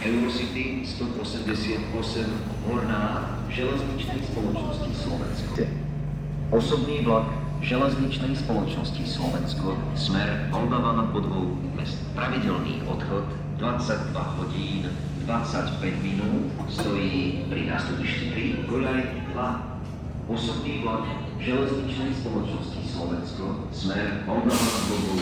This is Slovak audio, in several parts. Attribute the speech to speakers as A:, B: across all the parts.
A: Eurocity 188 Horná železničnej spoločnosti Slovensko. Osobný vlak železničnej spoločnosti Slovensko smer Moldava nad Bodvou mest. Pravidelný odchod 22 hodín 25 minút stojí pri nástupišti 3 Koľaj 2. Osobný vlak železničnej spoločnosti Slovensko smer Moldava nad Bodvou.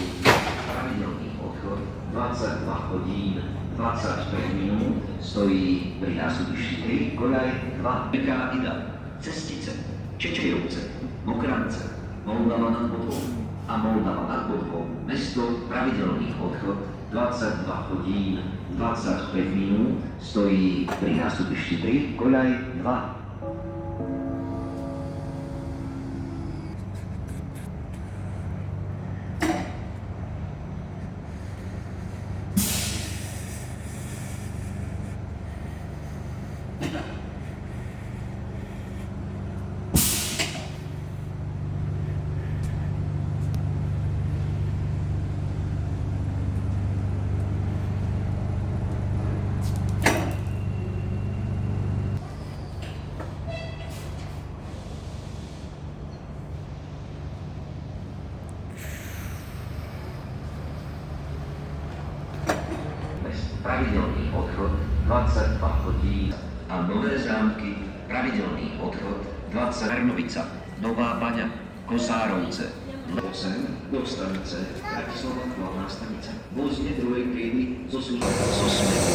A: Pravidelný odchod 22 hodín 25 minút stojí pri nástupišti 3 Koľaj 2. Veľká Ida, Cestice, Čečejovce, Mokrance, Moldava nad Bodvou a Moldava nad Bodvou. Mesto pravidelný odchod 22 hodín 25 minút stojí pri nástupišti 3 Koľaj 2. Pravidelný odchod 22 hodín a Nové Zámky, pravidelný odchod 20 Trnovica, Nová Baňa, Kosárovce, 8 do stanice Bratislava hlavná stanica. Vozne druhej triedy zo smeru